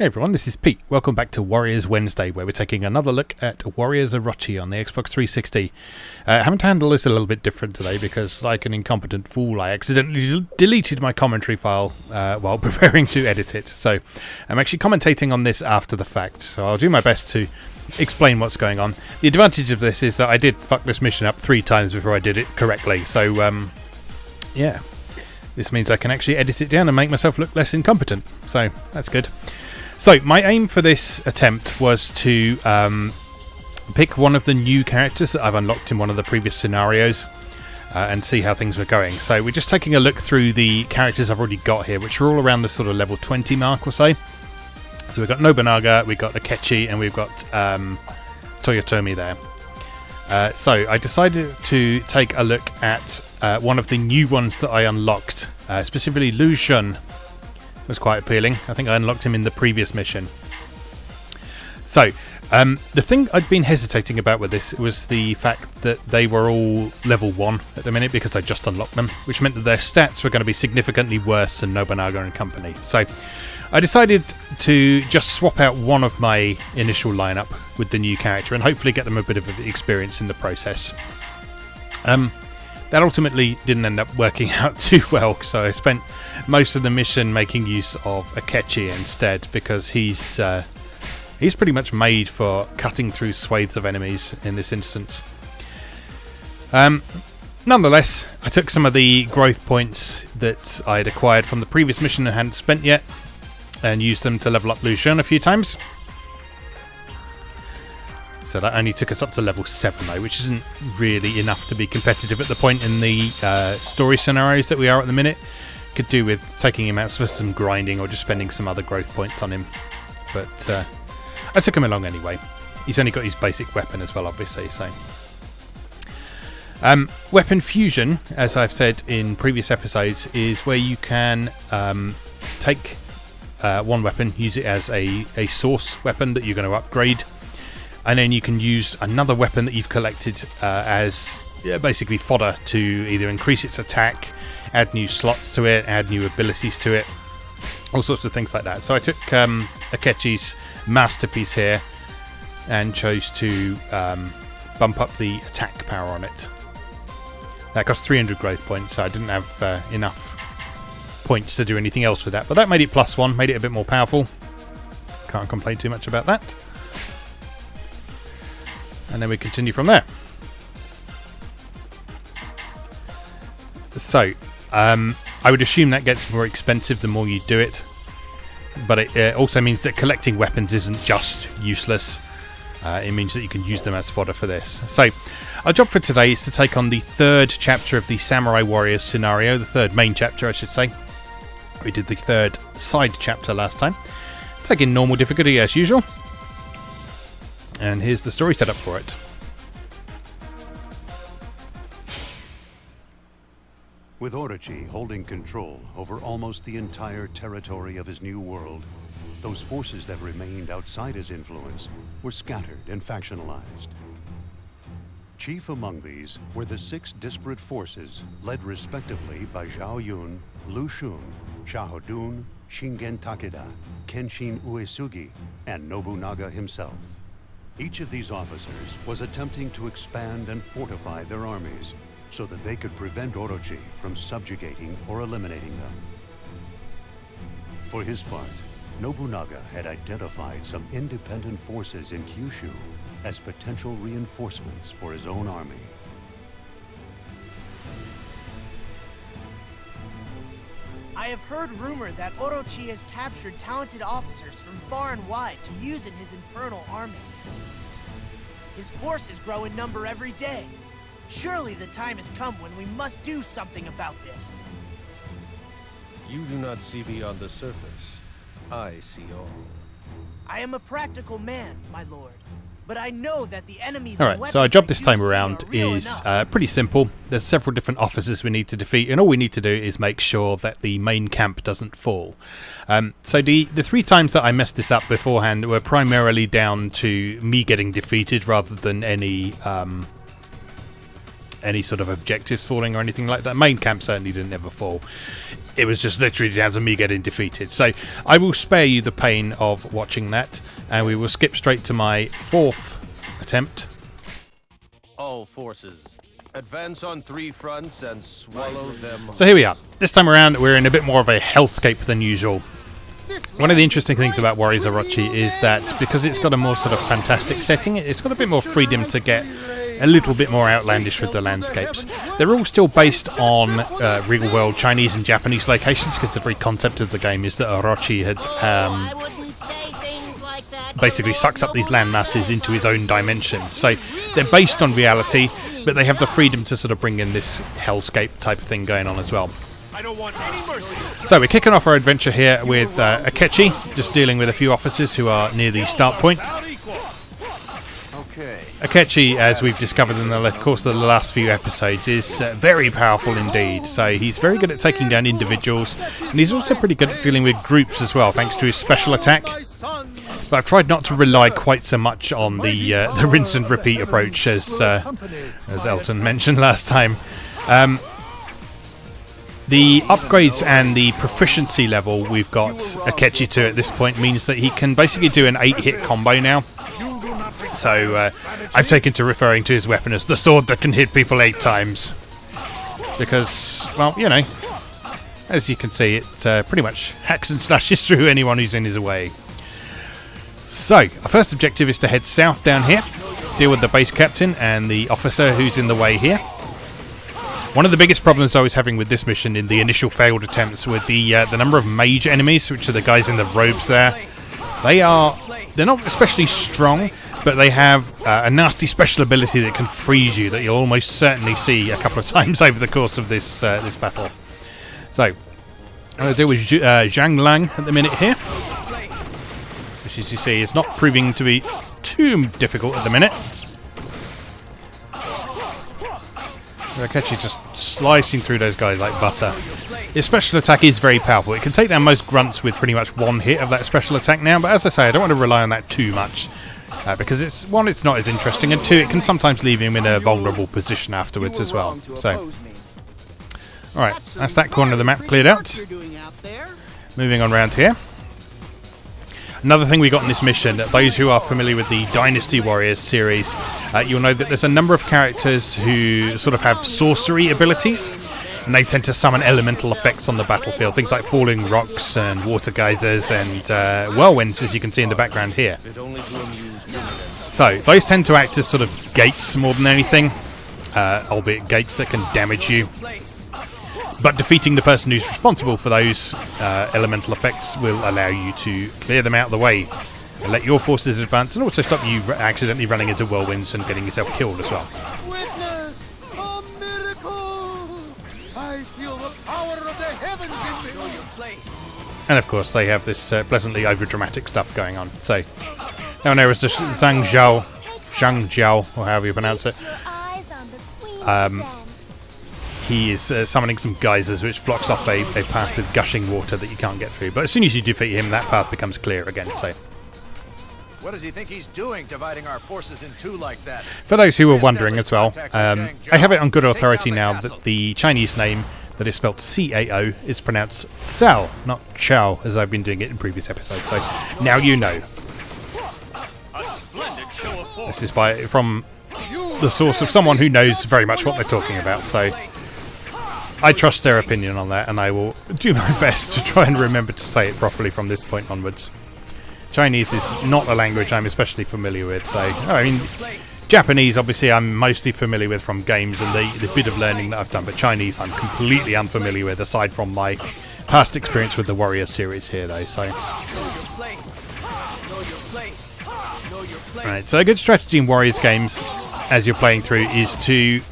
Hey everyone, this is Pete. Welcome back to Warriors Wednesday, where we're taking another look at Warriors Orochi on the Xbox 360. Having to handle this a little bit different today because, like an incompetent fool, I accidentally deleted my commentary file while preparing to edit it. So I'm actually commentating on this after the fact, so I'll do my best to explain what's going on. The advantage of this is that I did fuck this mission up 3 times before I did it correctly, so yeah. This means I can actually edit it down and make myself look less incompetent, so that's good. So, my aim for this attempt was to pick one of the new characters that I've unlocked in one of the previous scenarios and see how things were going. So, we're just taking a look through the characters I've already got here, which are all around the sort of level 20 mark or so. So, we've got Nobunaga, we've got Hackett, and we've got Toyotomi there. So, I decided to take a look at one of the new ones that I unlocked, specifically Lu Xun. Was quite appealing. I think I unlocked him in the previous mission. So, the thing I'd been hesitating about with this was the fact that they were all level 1 at the minute because I just unlocked them, which meant that their stats were going to be significantly worse than Nobunaga and company. So, I decided to just swap out one of my initial lineup with the new character and hopefully get them a bit of experience in the process. That ultimately didn't end up working out too well, so I spent most of the mission making use of Akechi instead, because he's pretty much made for cutting through swathes of enemies in this instance. Nonetheless, I took some of the growth points that I had acquired from the previous mission and hadn't spent yet, and used them to level up Lu Xun a few times. So that only took us up to level 7 though, which isn't really enough to be competitive at the point in the story scenarios that we are at the minute. Could do with taking him out for some grinding or just spending some other growth points on him. But I took him along anyway. He's only got his basic weapon as well, obviously. So weapon fusion, as I've said in previous episodes, is where you can take one weapon, use it as a source weapon that you're going to upgrade. And then you can use another weapon that you've collected as basically fodder to either increase its attack, add new slots to it, add new abilities to it, all sorts of things like that. So I took Akechi's masterpiece here and chose to bump up the attack power on it. That cost 300 growth points, so I didn't have enough points to do anything else with that. But that made it +1, made it a bit more powerful. Can't complain too much about that. And then we continue from there. So, I would assume that gets more expensive the more you do it. But it also means that collecting weapons isn't just useless. It means that you can use them as fodder for this. So, our job for today is to take on the 3rd chapter of the Samurai Warriors scenario. The 3rd main chapter, I should say. We did the 3rd side chapter last time. Taking normal difficulty as usual. And here's the story setup for it. With Orochi holding control over almost the entire territory of his new world, those forces that remained outside his influence were scattered and factionalized. Chief among these were the 6 disparate forces led respectively by Zhao Yun, Lu Xun, Shahodun, Shingen Takeda, Kenshin Uesugi, and Nobunaga himself. Each of these officers was attempting to expand and fortify their armies so that they could prevent Orochi from subjugating or eliminating them. For his part, Nobunaga had identified some independent forces in Kyushu as potential reinforcements for his own army. I have heard rumor that Orochi has captured talented officers from far and wide to use in his infernal army. His forces grow in number every day. Surely the time has come when we must do something about this. You do not see beyond the surface. I see all. I am a practical man, my lord. But I know that the enemies. Alright, so our job this time around is pretty simple. There's several different officers we need to defeat, and all we need to do is make sure that the main camp doesn't fall. So the 3 times that I messed this up beforehand were primarily down to me getting defeated rather than any sort of objectives falling or anything like that. Main camp certainly didn't ever fall. it was just literally down to me getting defeated. So I will spare you the pain of watching that, and we will skip straight to my 4th attempt. All forces, advance on 3 fronts and swallow them. So here we are. This time around, we're in a bit more of a hellscape than usual. One of the interesting things about Warriors Orochi is that because it's got a more sort of fantastic setting, it's got a bit more freedom to get a little bit more outlandish with the landscapes. They're all still based on real-world Chinese and Japanese locations, because the very concept of the game is that Orochi had basically sucks up these land masses into his own dimension. So they're based on reality, but they have the freedom to sort of bring in this hellscape type of thing going on as well. I don't want any mercy. So we're kicking off our adventure here with Akechi, just dealing with a few officers who are near the start point. Akechi, as we've discovered in the course of the last few episodes, is very powerful indeed. So he's very good at taking down individuals, and he's also pretty good at dealing with groups as well, thanks to his special attack. But I've tried not to rely quite so much on the rinse and repeat approach as Elton mentioned last time. The upgrades and the proficiency level we've got Akechi to at this point means that he can basically do an 8-hit combo now. So I've taken to referring to his weapon as the sword that can hit people 8 times. Because, well, you know, as you can see, it pretty much hacks and slashes through anyone who's in his way. So, our first objective is to head south down here, deal with the base captain and the officer who's in the way here. One of the biggest problems I was having with this mission in the initial failed attempts with the number of mage enemies, which are the guys in the robes there. They're not especially strong, but they have a nasty special ability that can freeze you that you'll almost certainly see a couple of times over the course of this this battle. So, I'm going to deal with Zhang Lang at the minute here, which, as you see, is not proving to be too difficult at the minute. Akechi just slicing through those guys like butter. His special attack is very powerful. It can take down most grunts with pretty much 1 hit of that special attack now, but as I say, I don't want to rely on that too much. Because it's, 1, it's not as interesting, and 2, it can sometimes leave him in a vulnerable position afterwards as well. So, alright, that's that corner of the map cleared out. Moving on round here. Another thing we got in this mission, those who are familiar with the Dynasty Warriors series, you'll know that there's a number of characters who sort of have sorcery abilities, and they tend to summon elemental effects on the battlefield, things like falling rocks and water geysers and whirlwinds, as you can see in the background here. So those tend to act as sort of gates more than anything, albeit gates that can damage you. But defeating the person who's responsible for those elemental effects will allow you to clear them out of the way and let your forces advance, and also stop you accidentally running into whirlwinds and getting yourself killed as well. Witness a miracle! I feel the power of the heavens in me. And of course, they have this pleasantly over-dramatic stuff going on. So, down there is the Zhang Jiao, or however you pronounce it. He is summoning some geysers, which blocks off a path with gushing water that you can't get through. But as soon as you defeat him, that path becomes clear again. So, what does he think he's doing, dividing our forces in 2 like that? For those who were wondering as well, I have it on good authority now that the Chinese name that is spelled C-A-O is pronounced Cao, not Chow, as I've been doing it in previous episodes. So now you know. This is from the source of someone who knows very much what they're talking about. So I trust their opinion on that, and I will do my best to try and remember to say it properly from this point onwards. Chinese is not a language I'm especially familiar with, so I mean, Japanese obviously I'm mostly familiar with from games and the bit of learning that I've done, but Chinese I'm completely unfamiliar with, aside from my past experience with the Warrior series here though. So, right, so a good strategy in Warriors games as you're playing through is to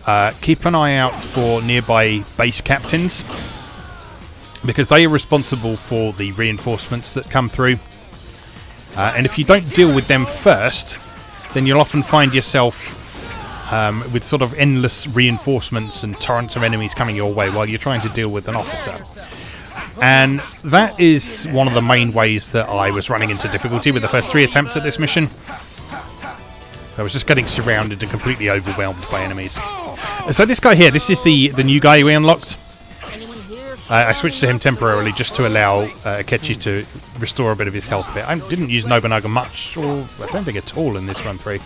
keep an eye out for nearby base captains, because they are responsible for the reinforcements that come through. And if you don't deal with them first, then you'll often find yourself with sort of endless reinforcements and torrents of enemies coming your way while you're trying to deal with an officer. And that is one of the main ways that I was running into difficulty with the first 3 attempts at this mission. So I was just getting surrounded and completely overwhelmed by enemies. So this guy here, this is the new guy we unlocked. I switched to him temporarily just to allow Akechi to restore a bit of his health a bit. I didn't use Nobunaga much, or I don't think at all in this run through.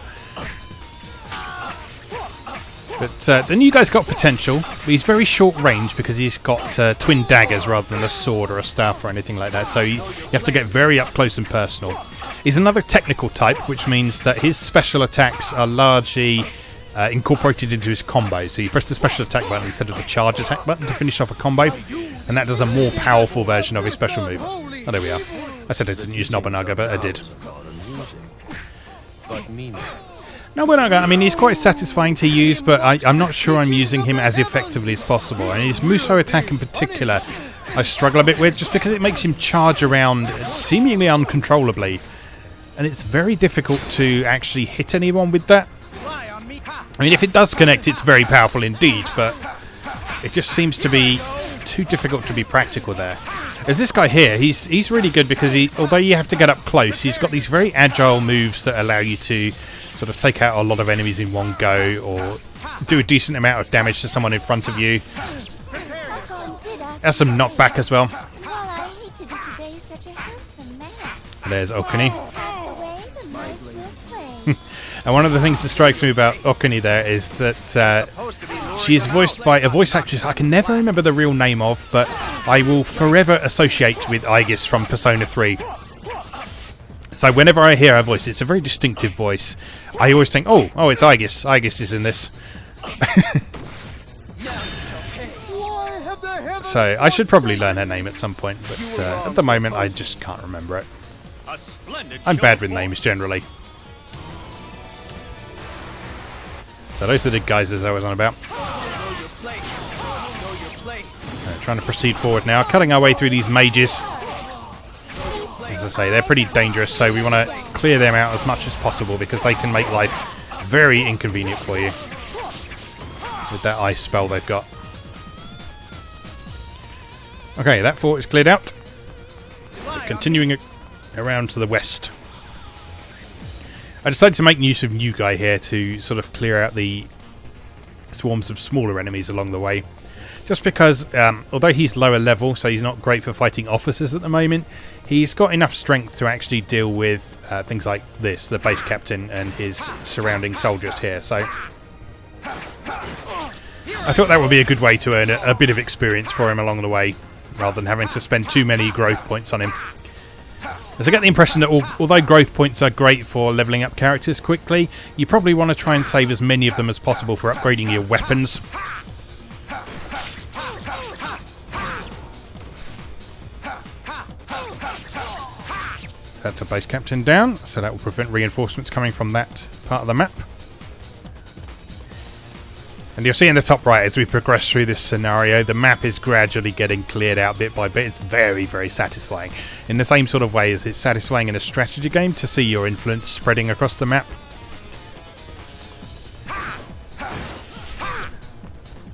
But the new guy's got potential. He's very short range because he's got twin daggers rather than a sword or a staff or anything like that. So you have to get very up close and personal. He's another technical type, which means that his special attacks are largely incorporated into his combo. So you press the special attack button instead of the charge attack button to finish off a combo, and that does a more powerful version of his special move. Oh, there we are. I said I didn't use Nobunaga, but I did. Nobunaga, I mean, he's quite satisfying to use, but I'm not sure I'm using him as effectively as possible. And his Muso attack in particular, I struggle a bit with, just because it makes him charge around seemingly uncontrollably. And it's very difficult to actually hit anyone with that. I mean, if it does connect, it's very powerful indeed, but it just seems to be too difficult to be practical there. As this guy here, he's really good because although you have to get up close, he's got these very agile moves that allow you to sort of take out a lot of enemies in one go, or do a decent amount of damage to someone in front of you. Has some knockback as well. There's Oconee. And one of the things that strikes me about Oconee there is that she is voiced by a voice actress I can never remember the real name of, but I will forever associate with Aegis from Persona 3. So whenever I hear her voice, it's a very distinctive voice. I always think, oh, it's Aegis. Aegis is in this. So I should probably learn her name at some point, but at the moment I just can't remember it. I'm bad with names generally. So those are the guys as I was on about. Trying to proceed forward now, cutting our way through these mages. As I say, they're pretty dangerous, so we want to clear them out as much as possible because they can make life very inconvenient for you with that ice spell they've got. Okay, that fort is cleared out. Continuing around to the west. I decided to make use of New Guy here to sort of clear out the swarms of smaller enemies along the way. Just because, although he's lower level, so he's not great for fighting officers at the moment, he's got enough strength to actually deal with things like this, the base captain and his surrounding soldiers here. So I thought that would be a good way to earn a bit of experience for him along the way, rather than having to spend too many growth points on him. As I get the impression that although growth points are great for levelling up characters quickly, you probably want to try and save as many of them as possible for upgrading your weapons. That's a base captain down, so that will prevent reinforcements coming from that part of the map. And you'll see in the top right, as we progress through this scenario, the map is gradually getting cleared out bit by bit. It's very, very satisfying. In the same sort of way as it's satisfying in a strategy game to see your influence spreading across the map.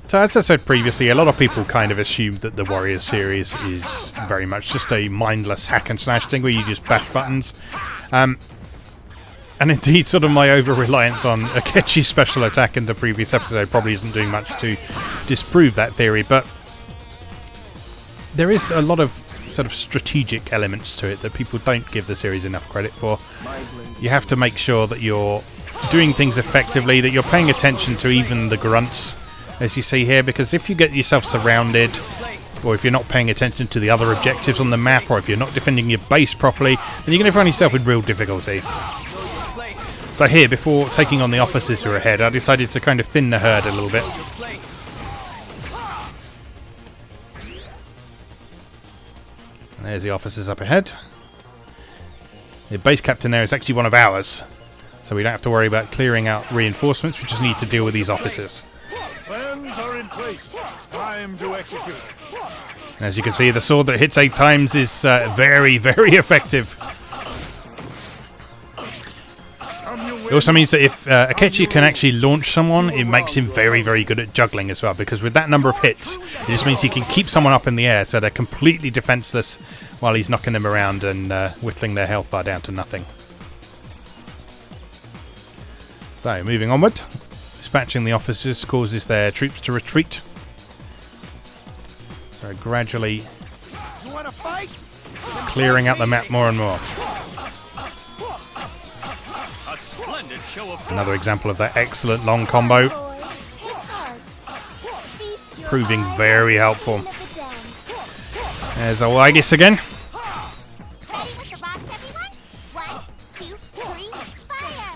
So as I said previously, a lot of people kind of assume that the Warriors series is very much just a mindless hack and slash thing where you just bash buttons. And indeed, sort of my over-reliance on Akechi's special attack in the previous episode probably isn't doing much to disprove that theory, but there is a lot of sort of strategic elements to it that people don't give the series enough credit for. You have to make sure that you're doing things effectively, that you're paying attention to even the grunts, as you see here, because if you get yourself surrounded, or if you're not paying attention to the other objectives on the map, or if you're not defending your base properly, then you're going to find yourself in real difficulty. So here, before taking on the officers who are ahead, I decided to kind of thin the herd a little bit. And there's the officers up ahead. The base captain there is actually one of ours, so we don't have to worry about clearing out reinforcements, we just need to deal with these officers. Plans are in place. Time to execute. And as you can see, the sword that hits 8 times is very, very effective. It also means that if Akechi can actually launch someone, it makes him very, very good at juggling as well, because with that number of hits, it just means he can keep someone up in the air so they're completely defenseless while he's knocking them around and whittling their health bar down to nothing. So, moving onward. Dispatching the officers causes their troops to retreat. So gradually You want to fight? clearing out the map more and more. A splendid show of Another example of that excellent long combo, Boys, take heart. Feast your proving eyes very on the helpful. queen of the dance. There's Olegis again. Ready with your rocks, everyone? 1, 2, 3, fire!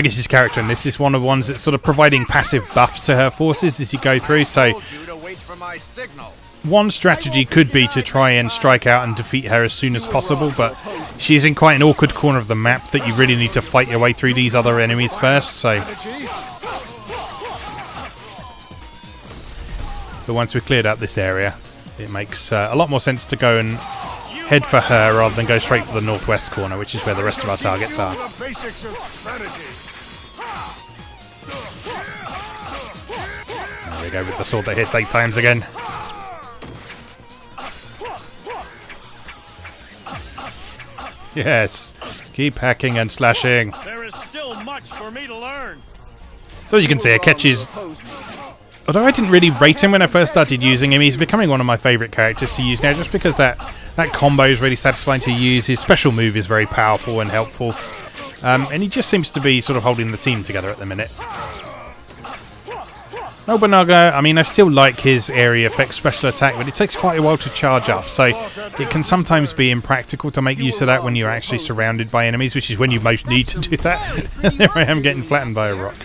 Olegis' character, and this is one of the ones that's sort of providing passive buffs to her forces as you go through. So Told you to wait for my signal. one strategy could be to try and strike out and defeat her as soon as possible, but she's in quite an awkward corner of the map that you really need to fight your way through these other enemies first. So, but once we've cleared out this area, it makes a lot more sense to go and head for her rather than go straight for the northwest corner, which is where the rest of our targets are. The basics of strategy. There we go with the sword that hits 8 times again. Yes, keep hacking and slashing. There is still much for me to learn. So as you can see, Akechi's, although I didn't really rate him when I first started using him, he's becoming one of my favourite characters to use now, just because that combo is really satisfying to use. His special move is very powerful and helpful, and he just seems to be sort of holding the team together at the minute. Nobunaga, I mean, I still like his area effect special attack, but it takes quite a while to charge up, so it can sometimes be impractical to make use of that when you're actually surrounded by enemies, which is when you most need to do that. There I am getting flattened by a rock.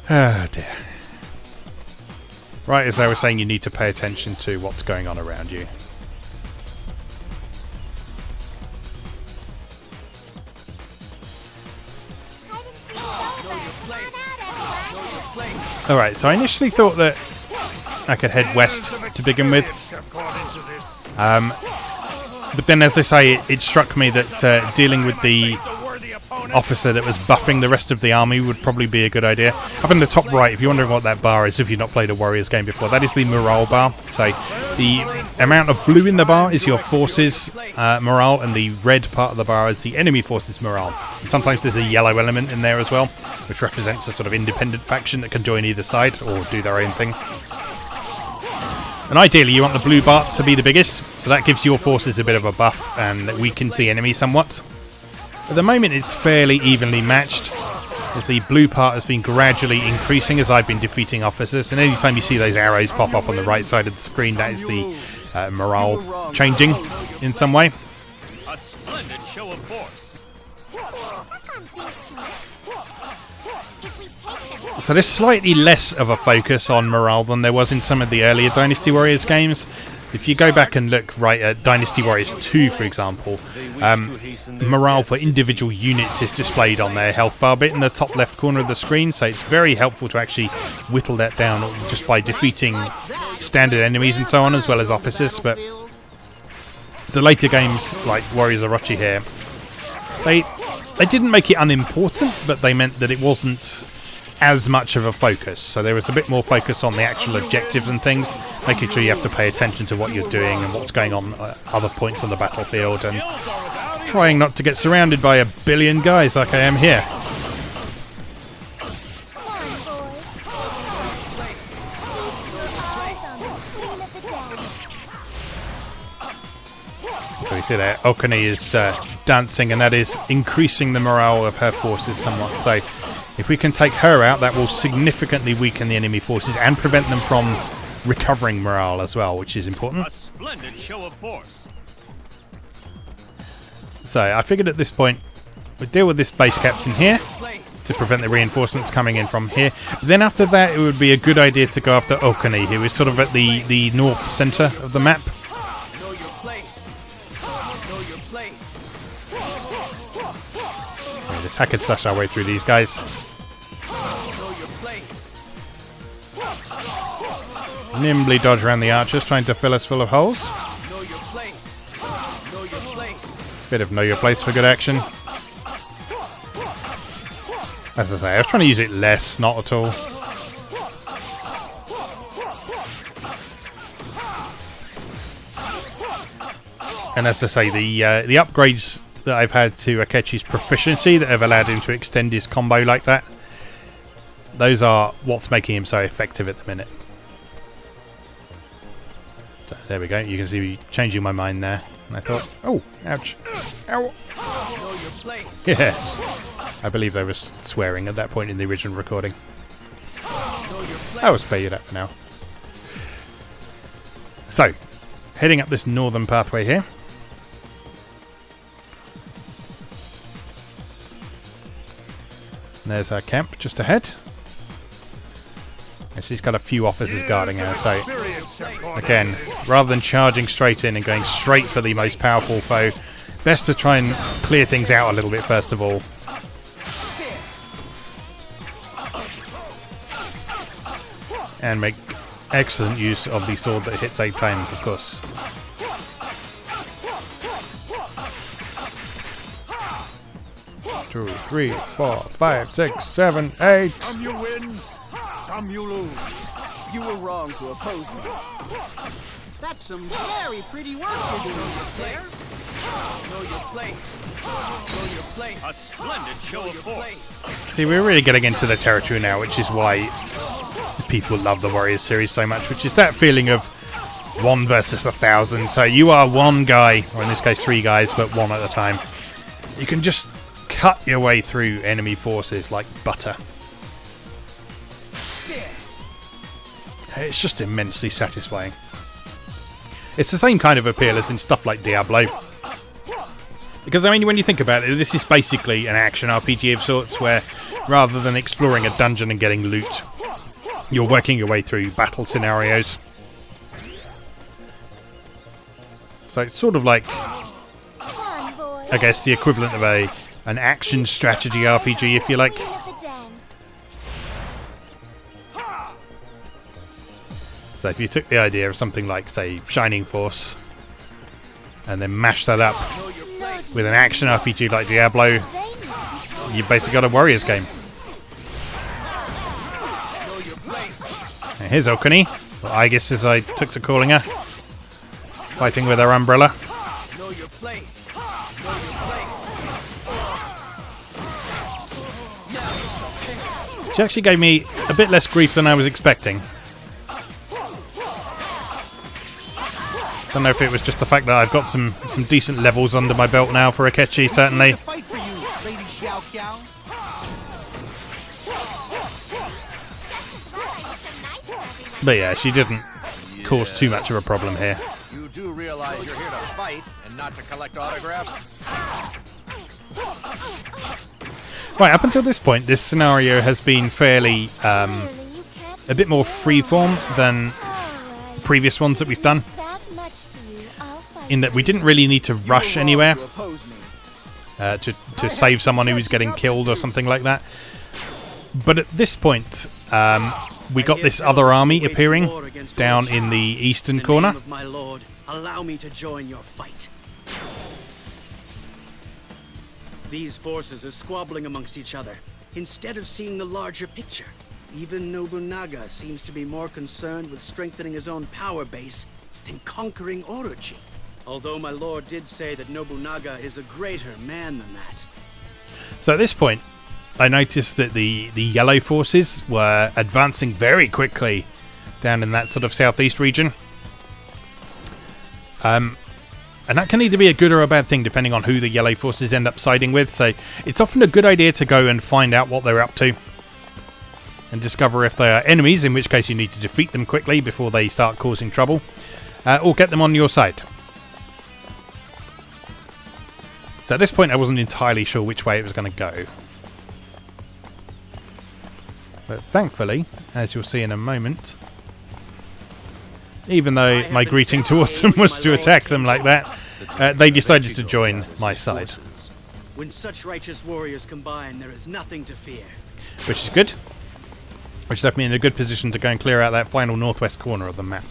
Oh dear. Right, as I was saying, you need to pay attention to what's going on around you. Alright, so I initially thought that I could head west to begin with. But then, as I say, it struck me that dealing with the officer that was buffing the rest of the army would probably be a good idea. Up in the top right, if you're wondering what that bar is, if you've not played a Warriors game before, that is the morale bar. So the amount of blue in the bar is your forces morale, and the red part of the bar is the enemy forces morale. And sometimes there's a yellow element in there as well, which represents a sort of independent faction that can join either side or do their own thing. And ideally you want the blue bar to be the biggest, so that gives your forces a bit of a buff and weakens the enemy somewhat. At the moment it's fairly evenly matched, as the blue part has been gradually increasing as I've been defeating officers, and any time you see those arrows pop up on the right side of the screen, that is the morale changing in some way. A splendid show of force. So there's slightly less of a focus on morale than there was in some of the earlier Dynasty Warriors games. If you go back and look right at Dynasty Warriors 2, for example, morale for individual units is displayed on their health bar bit in the top left corner of the screen, so it's very helpful to actually whittle that down just by defeating standard enemies and so on, as well as officers. But the later games, like Warriors Orochi here, they didn't make it unimportant, but they meant that it wasn't as much of a focus. So there was a bit more focus on the actual objectives and things, making sure you have to pay attention to what you're doing and what's going on at other points on the battlefield, and trying not to get surrounded by a billion guys like I am here. So you see there, Oconee is dancing, and that is increasing the morale of her forces somewhat. So if we can take her out, that will significantly weaken the enemy forces and prevent them from recovering morale as well, which is important. A splendid show of force. So I figured at this point we'd deal with this base captain here to prevent the reinforcements coming in from here. Then after that it would be a good idea to go after Oconee, who is sort of at the north centre of the map. Know your place. Know your place. Let's hack and slash our way through these guys. Know your place. Nimbly dodge around the archers, trying to fill us full of holes. Know your place. Know your place. Bit of know your place for good action. As I say, I was trying to use it less, not at all. And as I say, the upgrades that I've had to Akechi's proficiency that have allowed him to extend his combo like that, those are what's making him so effective at the minute. So, there we go. You can see me changing my mind there. And I thought, oh, ouch. Ow. Know your place. Yes. I believe they were swearing at that point in the original recording. I will spare you that for now. So, heading up this northern pathway here. There's our camp just ahead. And she's got a few officers guarding her, so again, rather than charging straight in and going straight for the most powerful foe, best to try and clear things out a little bit first of all. And make excellent use of the sword that hits 8 times, of course. Two, 3, 4, 5, 6, 7, 8. Some you win, some you lose. You were wrong to oppose me. That's some very pretty work you're doing there. Know your place. Know your place. A splendid show of force. See, we're really getting into the territory now, which is why people love the Warriors series so much, which is that feeling of 1 versus 1,000. So you are one guy, or in this case 3 guys, but 1 at a time. You can just cut your way through enemy forces like butter. It's just immensely satisfying. It's the same kind of appeal as in stuff like Diablo. Because, I mean, when you think about it, this is basically an action RPG of sorts where, rather than exploring a dungeon and getting loot, you're working your way through battle scenarios. So it's sort of like, I guess, the equivalent of an action strategy RPG, if you like. So if you took the idea of something like, say, Shining Force, and then mashed that up with an action RPG like Diablo, you've basically got a Warriors game. And here's Oconee, or Aegis as I took to calling her, fighting with her umbrella. Know your place. She actually gave me a bit less grief than I was expecting. Don't know if it was just the fact that I've got some decent levels under my belt now for Akechi, certainly. Fight for you, Lady Xiao Qiao. But yeah, she didn't cause too much of a problem here. You do realize you're here to fight and not to collect autographs? Right, up until this point, this scenario has been fairly a bit more freeform than previous ones that we've done, in that we didn't really need to rush anywhere to save someone who was getting killed or something like that. But at this point, we got this other army appearing down in the eastern corner. My lord, allow me to join your fight. These forces are squabbling amongst each other, instead of seeing the larger picture. Even Nobunaga seems to be more concerned with strengthening his own power base than conquering Orochi. Although my lord did say that Nobunaga is a greater man than that. So at this point, I noticed that the yellow forces were advancing very quickly down in that sort of southeast region. And that can either be a good or a bad thing depending on who the yellow forces end up siding with. So it's often a good idea to go and find out what they're up to and discover if they are enemies, in which case you need to defeat them quickly before they start causing trouble, or get them on your side. So at this point I wasn't entirely sure which way it was going to go. But thankfully, as you'll see in a moment, even though my greeting towards them was to attack them like that, they decided to join my side. When such righteous warriors combine, there is nothing to fear. Which is good. Which left me in a good position to go and clear out that final northwest corner of the map.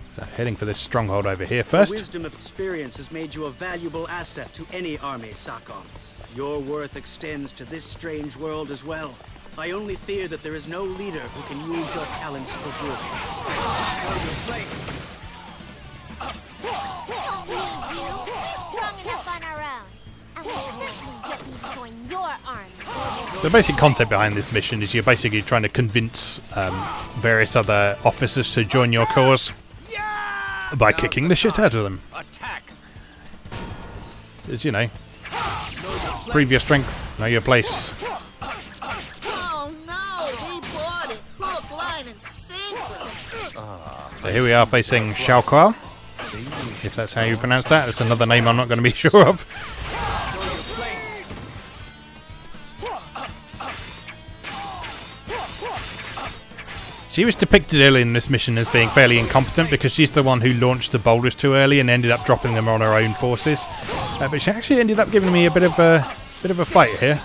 So heading for this stronghold over here first. The wisdom of experience has made you a valuable asset to any army, Sakon. Your worth extends to this strange world as well. I only fear that there is no leader who can use your talents for good. We don't need you. We're strong enough on our own. And we certainly don't need to join your army. The basic concept behind this mission is you're basically trying to convince various other officers to join your cause by kicking the shit out of them. Attack! As you know, prove your strength, know your place. Oh no, he bought it. Hook, line, and sinker. So here we are facing Xiaoqua, if that's how you pronounce that. It's another name I'm not going to be sure of. She was depicted early in this mission as being fairly incompetent because she's the one who launched the boulders too early and ended up dropping them on her own forces. But she actually ended up giving me a bit of a fight here.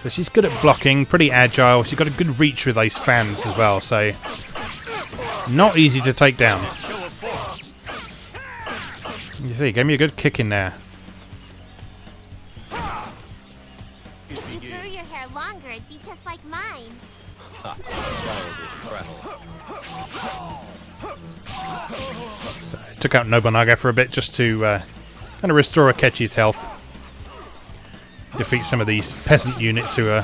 So she's good at blocking, pretty agile. She's got a good reach with those fans as well, so not easy to take down. You see, gave me a good kick in there. Longer, it'd be just like mine. So I took out Nobunaga for a bit just to kind of restore Akechi's health. Defeat some of these peasant units who are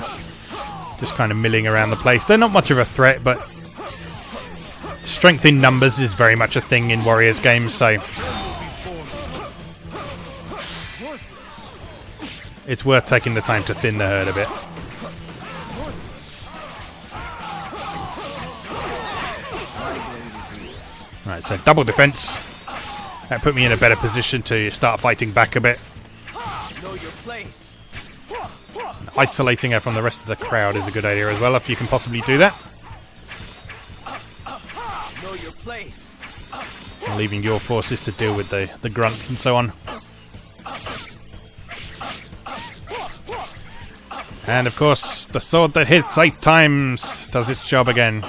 just kind of milling around the place. They're not much of a threat, but strength in numbers is very much a thing in Warriors games, so it's worth taking the time to thin the herd a bit. Right, so double defense. That put me in a better position to start fighting back a bit. Know your place. Isolating her from the rest of the crowd is a good idea as well, if you can possibly do that. Know your place. And leaving your forces to deal with the grunts and so on. And of course, the sword that hits 8 times does its job again.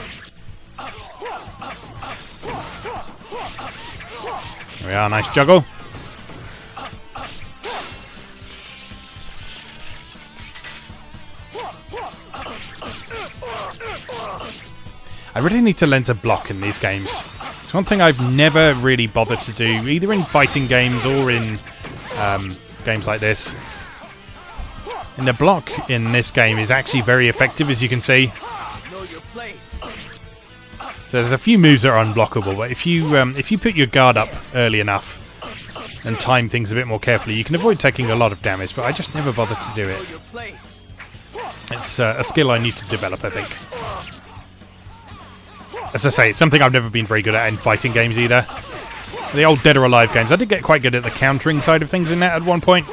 There we are, nice juggle. I really need to learn to block in these games. It's one thing I've never really bothered to do, either in fighting games or in games like this. And the block in this game is actually very effective, as you can see. Know your place. So there's a few moves that are unblockable, but if you put your guard up early enough and time things a bit more carefully, you can avoid taking a lot of damage, but I just never bothered to do it. Know your place. It's a skill I need to develop, I think. As I say, it's something I've never been very good at in fighting games either. The old Dead or Alive games, I did get quite good at the countering side of things in that at one point,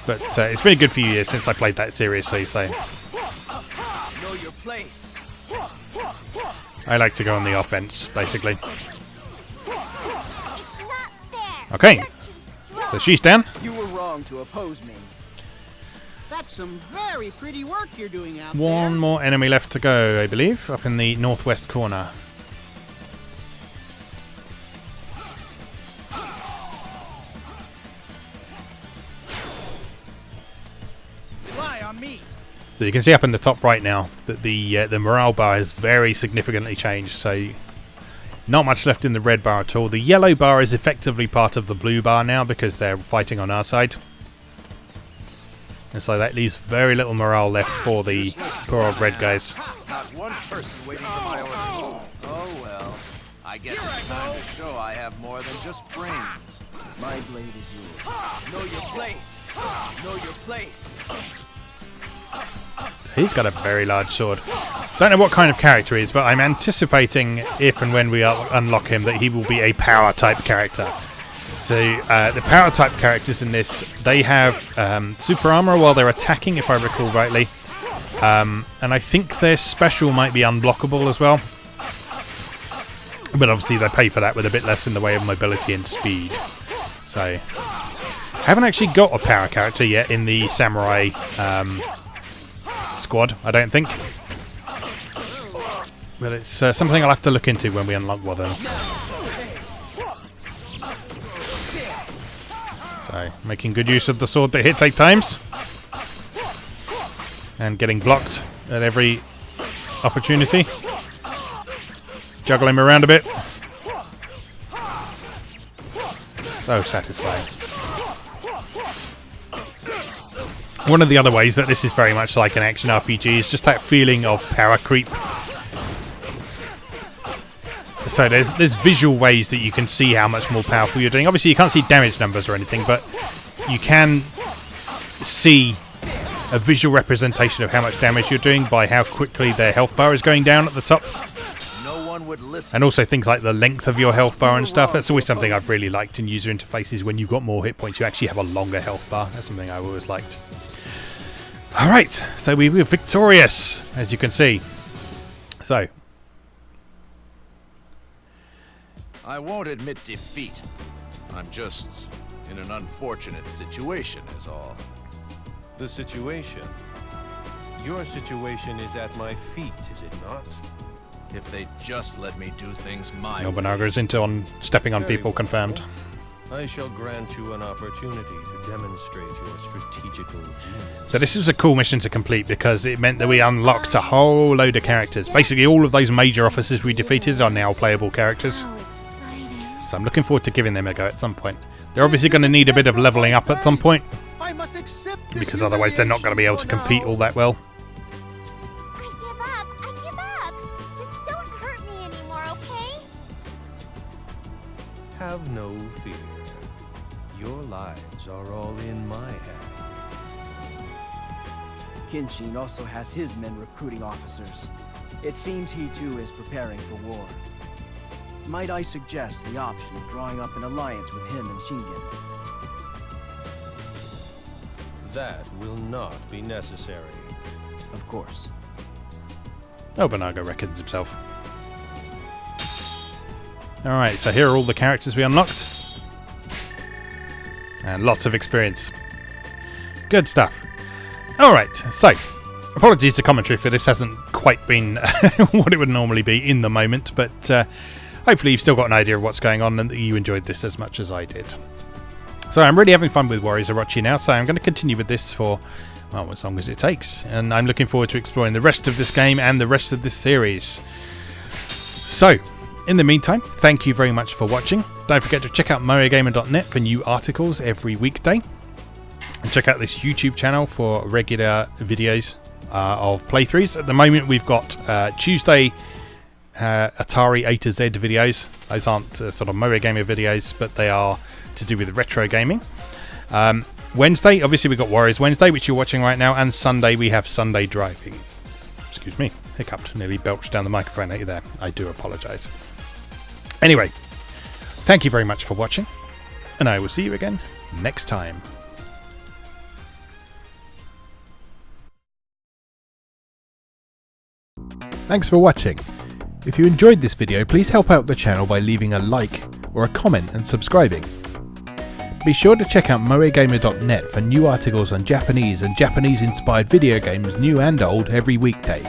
but it's been a good few years since I played that seriously, so Know your place. I like to go on the offense, basically. It's not fair. Okay, You're too strong. so she's down. You were wrong to oppose me. That's some very pretty work you're doing out there. One more enemy left to go, I believe, up in the northwest corner. Rely on me. So you can see up in the top right now that the morale bar has very significantly changed. So not much left in the red bar at all. The yellow bar is effectively part of the blue bar now because they're fighting on our side. And so that leaves very little morale left for the poor old red guys. Not one person waiting for my orders. Oh well. I guess it's time to show I have more than just brains. My blade is yours. Know your place. Know your place. He's got a very large sword. Don't know what kind of character he is, but I'm anticipating if and when we unlock him that he will be a power type character. So the power type characters in this, they have super armor while they're attacking, if I recall rightly. And I think their special might be unblockable as well. But obviously they pay for that with a bit less in the way of mobility and speed. So I haven't actually got a power character yet in the samurai squad, I don't think. But it's something I'll have to look into when we unlock one of them. So, making good use of the sword that hits 8 times. And getting blocked at every opportunity. Juggle him around a bit. So satisfying. One of the other ways that this is very much like an action RPG is just that feeling of power creep. So there's visual ways that you can see how much more powerful you're doing. Obviously you can't see damage numbers or anything, but you can see a visual representation of how much damage you're doing by how quickly their health bar is going down at the top. No one would listen. And also things like the length of your health bar and stuff. That's always something I've really liked in user interfaces. When you've got more hit points, you actually have a longer health bar. That's something I've always liked. Alright, so we were victorious, as you can see. So, I won't admit defeat. I'm just in an unfortunate situation is all. The situation? Your situation is at my feet, is it not? If they just let me do things my Nobunaga way. is into stepping on Very people, well. confirmed. I shall grant you an opportunity to demonstrate your strategical genius. So this was a cool mission to complete because it meant that we unlocked a whole load of characters. Basically all of those major officers we defeated are now playable characters. How exciting. So I'm looking forward to giving them a go at some point. They're obviously going to need a bit of leveling up at some point, I must accept this because otherwise they're not going to be able to compete all that well. I give up. I give up. Just don't hurt me anymore, okay? Have no fear. Your lives are all in my hands. Kinshin also has his men recruiting officers. It seems he too is preparing for war. Might I suggest the option of drawing up an alliance with him and Shingen? That will not be necessary. Of course. Nobunaga reckons himself. Alright, so here are all the characters we unlocked. And lots of experience. Good stuff. Alright, so apologies to commentary for this hasn't quite been what it would normally be in the moment, but hopefully you've still got an idea of what's going on and that you enjoyed this as much as I did. So I'm really having fun with Warriors of Orochi now, so I'm going to continue with this for, well, as long as it takes. And I'm looking forward to exploring the rest of this game and the rest of this series. So, in the meantime, thank you very much for watching. Don't forget to check out MarioGamer.net for new articles every weekday. And check out this YouTube channel for regular videos of playthroughs. At the moment we've got Tuesday Atari A to Z videos. Those aren't sort of Mario Gamer videos, but they are to do with retro gaming. Wednesday, obviously we've got Warriors Wednesday, which you're watching right now, and Sunday we have Sunday Driving. Excuse me, hiccuped, nearly belched down the microphone at you there. I do apologise. Anyway, thank you very much for watching, and I will see you again next time. Thanks for watching. If you enjoyed this video, please help out the channel by leaving a like or a comment and subscribing. Be sure to check out MarioGamer.net for new articles on Japanese and Japanese-inspired video games, new and old, every weekday.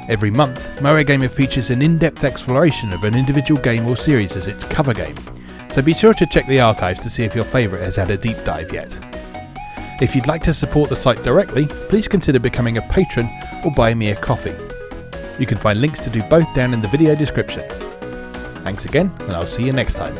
Every month, Mario Gamer features an in-depth exploration of an individual game or series as its cover game, so be sure to check the archives to see if your favourite has had a deep dive yet. If you'd like to support the site directly, please consider becoming a patron or buying me a coffee. You can find links to do both down in the video description. Thanks again, and I'll see you next time.